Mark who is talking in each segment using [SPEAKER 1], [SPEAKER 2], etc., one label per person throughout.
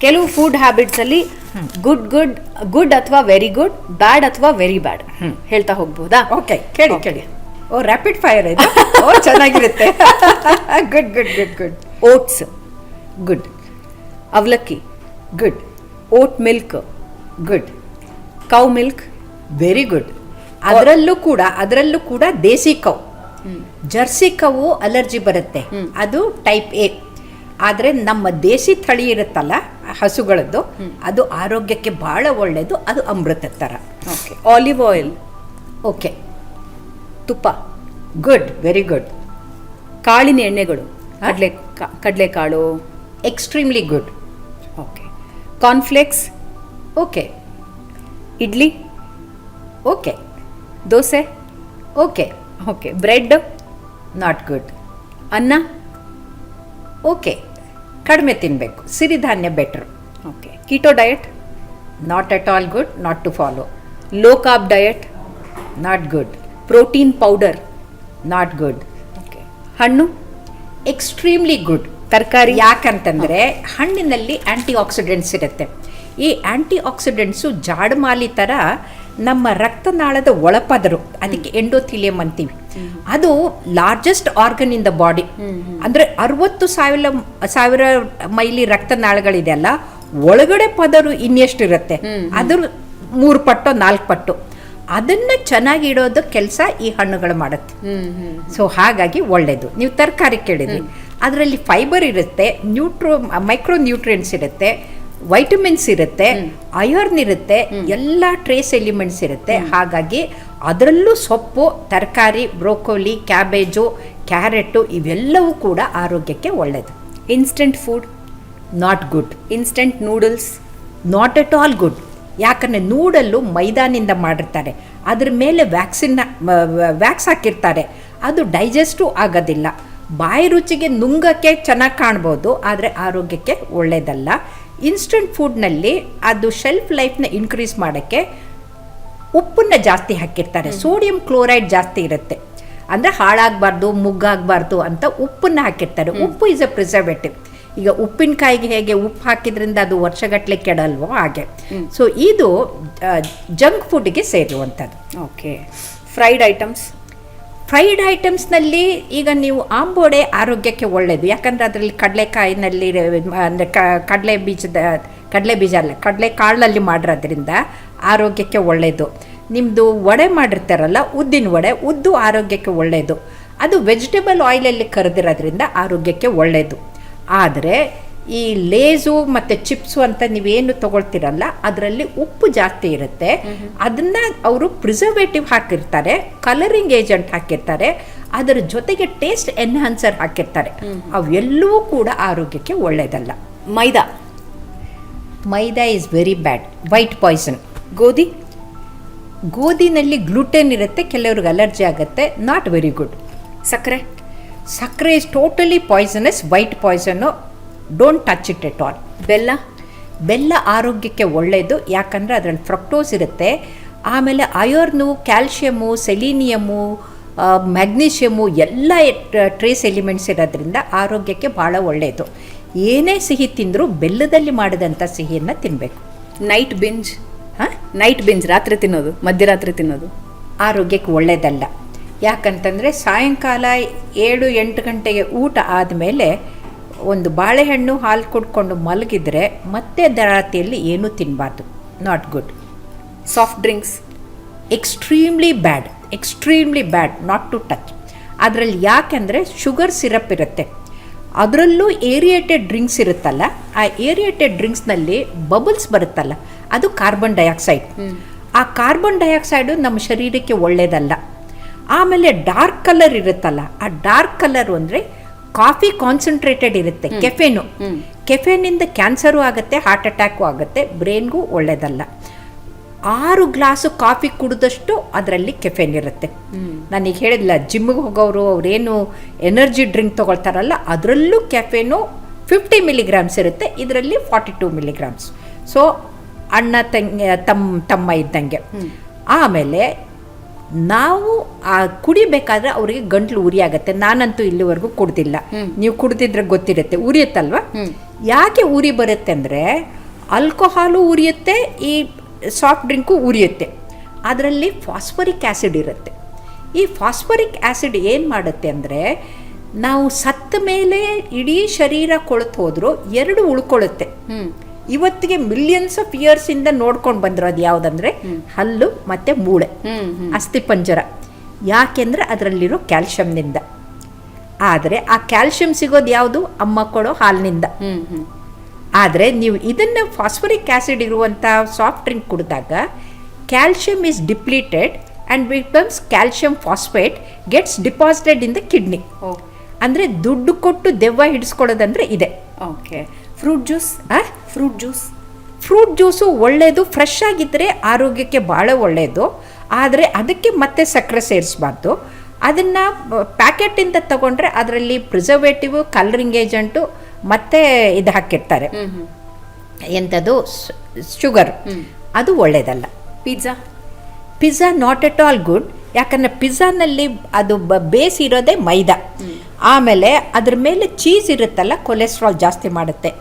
[SPEAKER 1] ಕೆಲವು food ಹ್ಯಾಬಿಟ್ಸಲ್ಲಿ good ಅಥವಾ very good, ಬ್ಯಾಡ್ ಅಥವಾ ವೆರಿ ಬ್ಯಾಡ್ ಹೇಳ್ತಾ ಹೋಗ್ಬೋದಾ?
[SPEAKER 2] ಓಕೆ, ಕೇಳಿ. ಓ, ರ್ಯಾಪಿಡ್ ಫೈರ್ ಇದು. ಓ, ಚೆನ್ನಾಗಿರುತ್ತೆ. Good good good good.
[SPEAKER 1] Oats
[SPEAKER 2] good.
[SPEAKER 1] ಅವಲಕ್ಕಿ
[SPEAKER 2] good.
[SPEAKER 1] Oat milk
[SPEAKER 2] good.
[SPEAKER 1] Cow milk
[SPEAKER 2] very good. ಅದರಲ್ಲೂ ಕೂಡ desi cow. Jersey cow allergy ಬರುತ್ತೆ, ಅದು ಟೈಪ್ ಎ. ಆದರೆ ನಮ್ಮ ದೇಸಿ ತಳಿ ಇರುತ್ತಲ್ಲ ಹಸುಗಳದ್ದು, ಅದು ಆರೋಗ್ಯಕ್ಕೆ ಭಾಳ ಒಳ್ಳೆಯದು, ಅದು ಅಮೃತ ಥರ.
[SPEAKER 1] ಓಕೆ. Olive oil
[SPEAKER 2] okay.
[SPEAKER 1] ತುಪ್ಪ
[SPEAKER 2] ಗುಡ್, ವೆರಿ ಗುಡ್.
[SPEAKER 1] ಕಾಳಿನ ಎಣ್ಣೆಗಳು ಕಡಲೆಕಾಳು
[SPEAKER 2] extremely good.
[SPEAKER 1] Okay. Cornflakes
[SPEAKER 2] okay.
[SPEAKER 1] Idli
[SPEAKER 2] okay.
[SPEAKER 1] Dosa
[SPEAKER 2] okay.
[SPEAKER 1] Okay. Bread
[SPEAKER 2] not good.
[SPEAKER 1] ಅನ್ನ
[SPEAKER 2] ಓಕೆ, ಕಡಿಮೆ ತಿನ್ನಬೇಕು, ಸಿರಿಧಾನ್ಯ better.
[SPEAKER 1] Okay. Keto diet
[SPEAKER 2] not at all good, not to follow.
[SPEAKER 1] Low carb diet
[SPEAKER 2] not good.
[SPEAKER 1] Protein powder
[SPEAKER 2] not good.
[SPEAKER 1] Okay. ಹಣ್ಣು
[SPEAKER 2] extremely good.
[SPEAKER 1] ತರಕಾರಿ
[SPEAKER 2] ಯಾಕಂತಂದರೆ ಹಣ್ಣಿನಲ್ಲಿ ಆ್ಯಂಟಿ accidents ಇರುತ್ತೆ. ಈ ಆ್ಯಂಟಿ ಆಕ್ಸಿಡೆಂಟ್ಸು ಜಾಡಮಾಲಿ ಥರ ನಮ್ಮ ರಕ್ತನಾಳದ ಒಳಪದರು, ಅದಕ್ಕೆ ಎಂಡೋಥಿಲಿಯಂ ಅಂತೀವಿ. ಅದು largest organ in the body. ಅಂದರೆ 60,000 ಮೈಲಿ ರಕ್ತನಾಳಗಳಿದೆಯಲ್ಲ, ಒಳಗಡೆ ಪದರು ಇನ್ನೆಷ್ಟಿರುತ್ತೆ, ಅದ್ರ 3 ಪಟ್ಟು 4 ಪಟ್ಟು. ಅದನ್ನು ಚೆನ್ನಾಗಿ ಇಡೋದು ಕೆಲಸ ಈ ಹಣ್ಣುಗಳು ಮಾಡುತ್ತೆ. ಸೊ ಹಾಗಾಗಿ ಒಳ್ಳೆಯದು. ನೀವು ತರಕಾರಿ ಕೇಳಿದ್ರಿ, ಅದರಲ್ಲಿ ಫೈಬರ್ ಇರುತ್ತೆ, ಮೈಕ್ರೋ ನ್ಯೂಟ್ರಿಯೆಂಟ್ಸ್ ಇರುತ್ತೆ, ವೈಟಮಿನ್ಸ್ ಇರುತ್ತೆ, ಅಯರ್ನ್ ಇರುತ್ತೆ, ಎಲ್ಲ ಟ್ರೇಸ್ ಎಲಿಮೆಂಟ್ಸ್ ಇರುತ್ತೆ. ಹಾಗಾಗಿ ಅದರಲ್ಲೂ ಸೊಪ್ಪು, ತರಕಾರಿ, ಬ್ರೋಕೋಲಿ, ಕ್ಯಾಬೇಜು, ಕ್ಯಾರೆಟು ಇವೆಲ್ಲವೂ ಕೂಡ ಆರೋಗ್ಯಕ್ಕೆ ಒಳ್ಳೆಯದು.
[SPEAKER 1] Instant food
[SPEAKER 2] not good.
[SPEAKER 1] Instant noodles
[SPEAKER 2] not at all good. ಯಾಕಂದರೆ ನೂಡಲ್ಲು ಮೈದಾನಿಂದ ಮಾಡಿರ್ತಾರೆ, ಅದ್ರ ಮೇಲೆ ವ್ಯಾಕ್ಸ್ ಹಾಕಿರ್ತಾರೆ, ಅದು ಡೈಜೆಸ್ಟು ಆಗೋದಿಲ್ಲ. ಬಾಯಿ ರುಚಿಗೆ ನುಂಗಕ್ಕೆ ಚೆನ್ನಾಗಿ ಕಾಣ್ಬೋದು, ಆದರೆ ಆರೋಗ್ಯಕ್ಕೆ ಒಳ್ಳೆಯದಲ್ಲ. ಇನ್ಸ್ಟೆಂಟ್ ಫುಡ್ನಲ್ಲಿ ಅದು ಶೆಲ್ಫ್ ಲೈಫ್ನ ಇನ್ಕ್ರೀಸ್ ಮಾಡೋಕ್ಕೆ ಉಪ್ಪನ್ನು ಜಾಸ್ತಿ ಹಾಕಿರ್ತಾರೆ, ಸೋಡಿಯಂ ಕ್ಲೋರೈಡ್ ಜಾಸ್ತಿ ಇರುತ್ತೆ. ಅಂದರೆ ಹಾಳಾಗಬಾರ್ದು, ಮುಗ್ಗಾಗಬಾರ್ದು ಅಂತ ಉಪ್ಪನ್ನು ಹಾಕಿರ್ತಾರೆ. ಉಪ್ಪು ಈಸ್ ಎ ಪ್ರಿಸರ್ವೇಟಿವ್. ಈಗ ಉಪ್ಪಿನಕಾಯಿಗೆ ಹೇಗೆ ಉಪ್ಪು ಹಾಕಿದ್ರಿಂದ ಅದು ವರ್ಷಗಟ್ಟಲೆ ಕೆಡಲ್ವೋ ಹಾಗೆ. ಸೊ ಇದು ಜಂಕ್ ಫುಡ್ಗೆ ಸೇರುವಂಥದ್ದು.
[SPEAKER 1] ಓಕೆ. ಫ್ರೈಡ್ ಐಟಮ್ಸ್ನಲ್ಲಿ ಈಗ ನೀವು ಆಂಬೋಡೆ ಆರೋಗ್ಯಕ್ಕೆ ಒಳ್ಳೆಯದು. ಯಾಕಂದರೆ ಅದರಲ್ಲಿ ಕಡಲೆಕಾಯಿನಲ್ಲಿ ಅಂದರೆ ಕಡಲೆ ಕಾಳಲ್ಲಿ ಮಾಡಿರೋದ್ರಿಂದ ಆರೋಗ್ಯಕ್ಕೆ ಒಳ್ಳೆಯದು. ನಿಮ್ಮದು ವಡೆ ಮಾಡಿರ್ತಾರಲ್ಲ, ಉದ್ದು ಆರೋಗ್ಯಕ್ಕೆ ಒಳ್ಳೆಯದು. ಅದು ವೆಜಿಟೇಬಲ್ ಆಯಿಲಲ್ಲಿ ಕರೆದಿರೋದ್ರಿಂದ ಆರೋಗ್ಯಕ್ಕೆ ಒಳ್ಳೆಯದು. ಆದರೆ ಈ ಲೇಸು ಮತ್ತು ಚಿಪ್ಸು ಅಂತ ನೀವೇನು ತೊಗೊಳ್ತೀರಲ್ಲ, ಅದರಲ್ಲಿ ಉಪ್ಪು ಜಾಸ್ತಿ ಇರುತ್ತೆ. ಅದನ್ನು ಅವರು ಪ್ರಿಸರ್ವೇಟಿವ್ ಹಾಕಿರ್ತಾರೆ, ಕಲರಿಂಗ್ ಏಜೆಂಟ್ ಹಾಕಿರ್ತಾರೆ, ಅದರ ಜೊತೆಗೆ ಟೇಸ್ಟ್ ಎನ್ಹಾನ್ಸರ್ ಹಾಕಿರ್ತಾರೆ. ಅವೆಲ್ಲವೂ ಕೂಡ ಆರೋಗ್ಯಕ್ಕೆ ಒಳ್ಳೆಯದಲ್ಲ. Maida is very bad, white poison. ಗೋಧಿನಲ್ಲಿ ಗ್ಲೂಟೆನ್ ಇರುತ್ತೆ, ಕೆಲವ್ರಿಗೆ ಅಲರ್ಜಿ ಆಗುತ್ತೆ, ನಾಟ್ ವೆರಿ ಗುಡ್. ಸಕ್ಕರೆ is totally poisonous, white poison, don't touch it at all. ಬೆಲ್ಲ ಆರೋಗ್ಯಕ್ಕೆ ಒಳ್ಳೆಯದು, ಯಾಕಂದರೆ ಅದರಲ್ಲಿ ಫ್ರಕ್ಟೋಸ್ ಇರುತ್ತೆ. ಆಮೇಲೆ ಅಯರ್ನು, ಕ್ಯಾಲ್ಶಿಯಮು, ಸೆಲೀನಿಯಮು, ಮ್ಯಾಗ್ನೀಷಿಯಮು ಎಲ್ಲ ಟ್ರೇಸ್ ಎಲಿಮೆಂಟ್ಸ್ ಇರೋದ್ರಿಂದ ಆರೋಗ್ಯಕ್ಕೆ ಭಾಳ ಒಳ್ಳೆಯದು. ಏನೇ ಸಿಹಿ ತಿಂದರೂ ಬೆಲ್ಲದಲ್ಲಿ ಮಾಡಿದಂಥ ಸಿಹಿಯನ್ನು ತಿನ್ನಬೇಕು. ನೈಟ್ ಬಿಂಜ್ ರಾತ್ರಿ ತಿನ್ನೋದು, ಮಧ್ಯರಾತ್ರಿ ತಿನ್ನೋದು
[SPEAKER 2] ಆರೋಗ್ಯಕ್ಕೆ ಒಳ್ಳೆಯದಲ್ಲ. ಯಾಕಂತಂದರೆ ಸಾಯಂಕಾಲ 7-8 ಗಂಟೆಗೆ ಊಟ ಆದಮೇಲೆ ಒಂದು ಬಾಳೆಹಣ್ಣು ಹಾಲು ಕುಡ್ಕೊಂಡು ಮಲಗಿದರೆ ಮತ್ತೆ ರಾತ್ರಿಯಲ್ಲಿ ಏನೂ ತಿನ್ನಬಾರ್ದು, not good.
[SPEAKER 1] Soft drinks
[SPEAKER 2] extremely bad, not to touch. ಅದರಲ್ಲಿ ಯಾಕೆಂದರೆ ಶುಗರ್ ಸಿರಪ್ ಇರುತ್ತೆ, ಅದರಲ್ಲೂ ಏರಿಯೇಟೆಡ್ ಡ್ರಿಂಕ್ಸ್ ಇರುತ್ತಲ್ಲ, ಆ ಏರಿಯೇಟೆಡ್ ಡ್ರಿಂಕ್ಸ್ನಲ್ಲಿ ಬಬಲ್ಸ್ ಬರುತ್ತಲ್ಲ, ಅದು ಕಾರ್ಬನ್ ಡೈಆಕ್ಸೈಡ್. ಆ ಕಾರ್ಬನ್ ಡೈಆಕ್ಸೈಡು ನಮ್ಮ ಶರೀರಕ್ಕೆ ಒಳ್ಳೆಯದಲ್ಲ. ಆಮೇಲೆ ಡಾರ್ಕ್ ಕಲರ್ ಇರುತ್ತಲ್ಲ, ಆ ಡಾರ್ಕ್ ಕಲರು ಅಂದರೆ ಕಾಫಿ ಕಾನ್ಸಂಟ್ರೇಟೆಡ್ ಇರುತ್ತೆ, ಕೆಫೆನಿಂದ ಕ್ಯಾನ್ಸರು ಆಗುತ್ತೆ, ಹಾರ್ಟ್ ಅಟ್ಯಾಕು ಆಗುತ್ತೆ, ಬ್ರೈನ್ಗೂ ಒಳ್ಳೆಯದಲ್ಲ. 6 ಗ್ಲಾಸು ಕಾಫಿ ಕುಡಿದಷ್ಟು ಅದರಲ್ಲಿ ಕೆಫೆನ್ ಇರುತ್ತೆ. ನಾನೀಗ ಹೇಳಿಲ್ಲ, ಜಿಮ್ಮಿಗೆ ಹೋಗೋರು ಅವರೇನು ಎನರ್ಜಿ ಡ್ರಿಂಕ್ ತೊಗೊಳ್ತಾರಲ್ಲ, ಅದರಲ್ಲೂ ಕೆಫೆನು 50 ಮಿಲಿಗ್ರಾಮ್ಸ್ ಇರುತ್ತೆ, ಇದರಲ್ಲಿ 42 ಮಿಲಿಗ್ರಾಮ್ಸ್. ಸೊ ಅಣ್ಣ ತಮ್ಮ ಇದ್ದಂಗೆ. ಆಮೇಲೆ ನಾವು ಕುಡಿಬೇಕಾದ್ರೆ ಅವರಿಗೆ ಗಂಟ್ಲು ಉರಿ ಆಗುತ್ತೆ. ನಾನಂತೂ ಇಲ್ಲಿವರೆಗೂ ಕುಡ್ದಿಲ್ಲ, ನೀವು ಕುಡ್ದಿದ್ರೆ ಗೊತ್ತಿರುತ್ತೆ, ಉರಿಯುತ್ತಲ್ವ. ಯಾಕೆ ಉರಿ ಬರುತ್ತೆ ಅಂದರೆ ಆಲ್ಕೋಹಾಲು ಉರಿಯುತ್ತೆ, ಈ ಸಾಫ್ಟ್ ಡ್ರಿಂಕು ಉರಿಯುತ್ತೆ. ಅದರಲ್ಲಿ ಫಾಸ್ಫರಿಕ್ ಆ್ಯಸಿಡ್ ಇರುತ್ತೆ. ಈ ಫಾಸ್ಫರಿಕ್ ಆ್ಯಸಿಡ್ ಏನು ಮಾಡುತ್ತೆ ಅಂದರೆ, ನಾವು ಸತ್ತ ಮೇಲೆ ಇಡೀ ಶರೀರ ಕೊಳೆತು ಹೋದರೂ 2 ಉಳ್ಕೊಳ್ಳುತ್ತೆ. ಇವತ್ತಿಗೆ ಮಿಲಿಯನ್ಸ್ ಆಫ್ ಇಯರ್ಸಿಂದ ನೋಡ್ಕೊಂಡು ಬಂದಿರೋದು ಯಾವುದಂದ್ರೆ ಹಲ್ಲು ಮತ್ತು ಮೂಳೆ, ಅಸ್ಥಿಪಂಜರ. ಯಾಕೆಂದರೆ ಅದರಲ್ಲಿರೋ ಕ್ಯಾಲ್ಶಿಯಂನಿಂದ. ಆದರೆ ಆ ಕ್ಯಾಲ್ಶಿಯಂ ಸಿಗೋದು ಯಾವುದು? ಅಮ್ಮ ಕೊಡೋ ಹಾಲಿನಿಂದ. ಆದರೆ ನೀವು ಇದನ್ನು ಫಾಸ್ಫರಿಕ್ ಆ್ಯಸಿಡ್ ಇರುವಂಥ ಸಾಫ್ಟ್ ಡ್ರಿಂಕ್ ಕುಡಿದಾಗ calcium is depleted and becomes calcium phosphate gets deposited in the kidney. ಅಂದರೆ ದುಡ್ಡು ಕೊಟ್ಟು ದೆವ್ವ ಹಿಡಿಸ್ಕೊಳ್ಳೋದಂದ್ರೆ ಇದೆ.
[SPEAKER 3] Okay. Fruit juice? Fruit juice
[SPEAKER 2] ಒಳ್ಳೆಯದು, ಫ್ರೆಶ್ ಆಗಿದ್ದರೆ ಆರೋಗ್ಯಕ್ಕೆ ಭಾಳ ಒಳ್ಳೆಯದು. ಆದರೆ ಅದಕ್ಕೆ ಮತ್ತೆ ಸಕ್ಕರೆ ಸೇರಿಸಬಾರ್ದು. ಅದನ್ನು ಪ್ಯಾಕೆಟಿಂದ ತಗೊಂಡ್ರೆ ಅದರಲ್ಲಿ ಪ್ರಿಸರ್ವೇಟಿವ್, ಕಲರಿಂಗ್ ಏಜೆಂಟು ಮತ್ತು ಇದು ಹಾಕಿರ್ತಾರೆ, ಎಂಥದ್ದು ಶುಗರ್. ಅದು ಒಳ್ಳೆಯದಲ್ಲ. Pizza not at all good. ಯಾಕಂದರೆ ಪಿಜ್ಜಾನಲ್ಲಿ ಅದು ಬೇಸ್ ಇರೋದೇ ಮೈದಾ. ಆಮೇಲೆ ಅದ್ರ ಮೇಲೆ ಚೀಸ್ ಇರುತ್ತಲ್ಲ, ಕೊಲೆಸ್ಟ್ರಾಲ್ ಜಾಸ್ತಿ ಮಾಡುತ್ತೆ.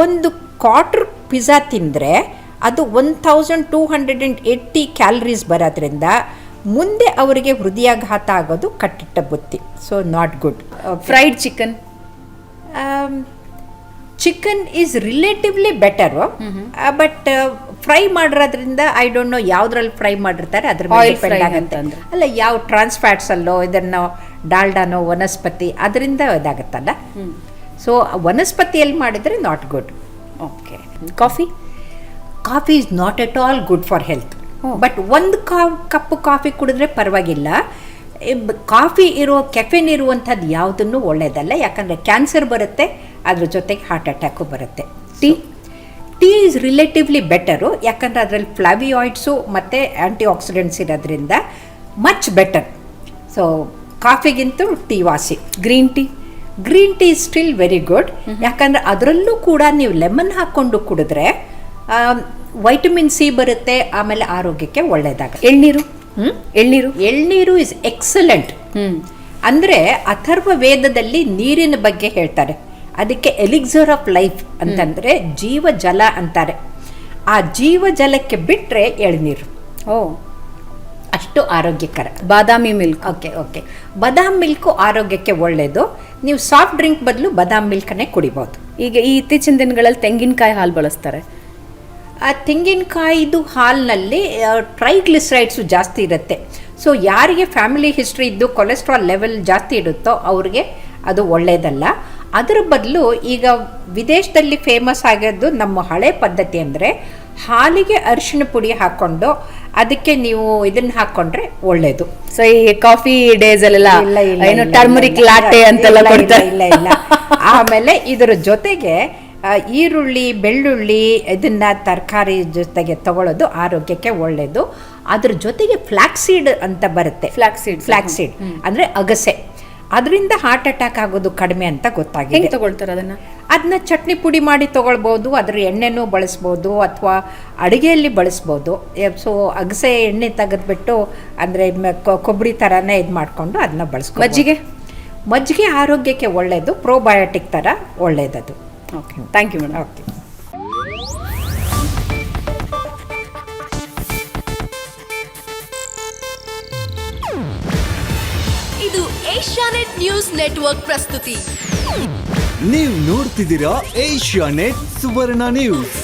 [SPEAKER 2] ಒಂದು ಕ್ವಾರ್ಟರ್ ಪಿಜ್ಜಾ ತಿಂದರೆ ಅದು 1280 ಕ್ಯಾಲರೀಸ್ ಬರೋದ್ರಿಂದ ಮುಂದೆ ಅವರಿಗೆ ಹೃದಯಾಘಾತ ಆಗೋದು ಕಟ್ಟಿಟ್ಟ ಬುತ್ತಿ. So not good.
[SPEAKER 3] Fried
[SPEAKER 2] chicken is relatively better, but fry ಮಾಡಿರೋದ್ರಿಂದ ಐ ಡೋಂಟ್ ನೋ ಯಾವುದ್ರಲ್ಲಿ ಫ್ರೈ ಮಾಡಿರ್ತಾರೆ, ಅದ್ರ ಮೇಲೆ ಡಿಪೆಂಡ್ ಆಗುತ್ತೆ. ಅಲ್ಲ, ಯಾವ ಟ್ರಾನ್ಸ್ಫ್ಯಾಟ್ಸ್ ಅಲ್ಲೋ ಇದನ್ನು ಡಾಲ್ಡಾನೋ ವನಸ್ಪತಿ ಅದರಿಂದ ಇದಾಗುತ್ತಲ್ಲ. ಸೊ ವನಸ್ಪತಿಯಲ್ಲಿ ಮಾಡಿದರೆ not good.
[SPEAKER 3] Okay.
[SPEAKER 2] Coffee is not at all good for health. But ಒಂದು ಕಪ್ಪು ಕಾಫಿ ಕುಡಿದ್ರೆ ಪರವಾಗಿಲ್ಲ. ಕಾಫಿ ಇರೋ ಕೆಫೆನ್ ಇರುವಂಥದ್ದು ಯಾವುದನ್ನು ಒಳ್ಳೆಯದಲ್ಲ. ಯಾಕಂದರೆ ಕ್ಯಾನ್ಸರ್ ಬರುತ್ತೆ, ಅದ್ರ ಜೊತೆಗೆ ಹಾರ್ಟ್ ಅಟ್ಯಾಕು ಬರುತ್ತೆ. Tea is relatively better. ಯಾಕಂದರೆ ಅದರಲ್ಲಿ ಫ್ಲಾವಿಯಾಯ್ಡ್ಸು ಮತ್ತು ಆ್ಯಂಟಿ ಆಕ್ಸಿಡೆಂಟ್ಸ್ ಇರೋದ್ರಿಂದ ಮಚ್ ಬೆಟರ್. ಸೊ ಕಾಫಿಗಿಂತೂ ಟೀ ವಾಸಿ. Green tea is still very good. ಯಾಕಂದರೆ ಅದರಲ್ಲೂ ಕೂಡ ನೀವು ಲೆಮನ್ ಹಾಕ್ಕೊಂಡು ಕುಡಿದ್ರೆ ವೈಟಮಿನ್ ಸಿ ಬರುತ್ತೆ, ಆಮೇಲೆ ಆರೋಗ್ಯಕ್ಕೆ ಒಳ್ಳೆಯದಾಗುತ್ತೆ. ಎಳ್ನೀರು ಇಸ್ ಎಕ್ಸಲೆಂಟ್. ಅಂದರೆ ಅಥರ್ವ ವೇದದಲ್ಲಿ ನೀರಿನ ಬಗ್ಗೆ ಹೇಳ್ತಾರೆ. ಅದಕ್ಕೆ ಎಲಿಕ್ಸರ್ ಆಫ್ ಲೈಫ್ ಅಂತಂದರೆ ಜೀವ ಜಲ ಅಂತಾರೆ. ಆ ಜೀವ ಜಲಕ್ಕೆ ಬಿಟ್ಟರೆ ಎಳ್ನೀರು ಅಷ್ಟು ಆರೋಗ್ಯಕರ.
[SPEAKER 3] ಬಾದಾಮಿ ಮಿಲ್ಕ್.
[SPEAKER 2] ಓಕೆ. ಬಾದಾಮ್ ಮಿಲ್ಕು ಆರೋಗ್ಯಕ್ಕೆ ಒಳ್ಳೆಯದು. ನೀವು ಸಾಫ್ಟ್ ಡ್ರಿಂಕ್ ಬದಲು ಬಾದಾಮ್ ಮಿಲ್ಕನ್ನೇ ಕುಡಿಬೋದು.
[SPEAKER 3] ಈಗ ಈ ಇತ್ತೀಚಿನ ದಿನಗಳಲ್ಲಿ ತೆಂಗಿನಕಾಯಿ ಹಾಲು ಬಳಸ್ತಾರೆ.
[SPEAKER 2] ಆ ತೆಂಗಿನಕಾಯಿದು ಹಾಲಿನಲ್ಲಿ ಟ್ರೈಗ್ಲಿಸರೈಡ್ಸು ಜಾಸ್ತಿ ಇರುತ್ತೆ. ಸೊ ಯಾರಿಗೆ ಫ್ಯಾಮಿಲಿ ಹಿಸ್ಟ್ರಿ ಇದ್ದು ಕೊಲೆಸ್ಟ್ರಾಲ್ ಲೆವೆಲ್ ಜಾಸ್ತಿ ಇರುತ್ತೋ ಅವ್ರಿಗೆ ಅದು ಒಳ್ಳೆಯದಲ್ಲ. ಅದರ ಬದಲು ಈಗ ವಿದೇಶದಲ್ಲಿ ಫೇಮಸ್ ಆಗೋದು ನಮ್ಮ ಹಳೆ ಪದ್ಧತಿ ಅಂದರೆ ಹಾಲಿಗೆ ಅರಿಶಿಣ ಪುಡಿ ಹಾಕ್ಕೊಂಡು ಅದಕ್ಕೆ ನೀವು ಇದನ್ನು ಹಾಕ್ಕೊಂಡ್ರೆ ಒಳ್ಳೆಯದು.
[SPEAKER 3] ಸೊ ಈ ಕಾಫಿ ಡೇಸ್ ಅಲ್ಲೆಲ್ಲ ಏನು ಟರ್ಮರಿಕ್ ಲಾಟೆ ಅಂತೆಲ್ಲ ಕೊಡ್ತಾರೆ.
[SPEAKER 2] ಇಲ್ಲ. ಆಮೇಲೆ ಇದರ ಜೊತೆಗೆ ಈರುಳ್ಳಿ, ಬೆಳ್ಳುಳ್ಳಿ ಇದನ್ನು ತರಕಾರಿ ಜೊತೆಗೆ ತಗೊಳ್ಳೋದು ಆರೋಗ್ಯಕ್ಕೆ ಒಳ್ಳೆಯದು. ಅದ್ರ ಜೊತೆಗೆ ಫ್ಲ್ಯಾಕ್ಸೀಡ್ ಅಂತ ಬರುತ್ತೆ. ಫ್ಲ್ಯಾಕ್ಸೀಡ್ ಅಂದರೆ ಅಗಸೆ. ಅದರಿಂದ ಹಾರ್ಟ್ ಅಟ್ಯಾಕ್ ಆಗೋದು ಕಡಿಮೆ ಅಂತ ಗೊತ್ತಾಗಿದೆ.
[SPEAKER 3] ಹೆಂಗೆ ತಗೊಳ್ತಾರೆ
[SPEAKER 2] ಅದನ್ನ ಚಟ್ನಿ ಪುಡಿ ಮಾಡಿ ತೊಗೊಳ್ಬೋದು, ಅದರ ಎಣ್ಣೆನೂ ಬಳಸ್ಬೋದು, ಅಥವಾ ಅಡುಗೆಯಲ್ಲಿ ಬಳಸ್ಬೋದು. ಸೊ ಅಗಸೆ ಎಣ್ಣೆ ತೆಗೆದ್ಬಿಟ್ಟು ಅಂದರೆ ಕೊಬ್ಬರಿ ಥರನೇ ಇದು ಮಾಡಿಕೊಂಡು ಅದನ್ನ ಬಳಸ್ಕೊ. ಮಜ್ಜಿಗೆ ಆರೋಗ್ಯಕ್ಕೆ ಒಳ್ಳೆಯದು, ಪ್ರೋಬಯೋಟಿಕ್ ಥರ ಒಳ್ಳೆಯದದು.
[SPEAKER 3] Okay, thank you madam.
[SPEAKER 2] Okay.
[SPEAKER 4] ಇದು ಏಷ್ಯಾನೆಟ್ ನ್ಯೂಸ್ ನೆಟ್ವರ್ಕ್ ಪ್ರಸ್ತುತಿ.
[SPEAKER 5] ನೀವು ನೋಡ್ತಿದ್ದೀರಾ ಏಷ್ಯಾನೆಟ್ ಸುವರ್ಣ ನ್ಯೂಸ್.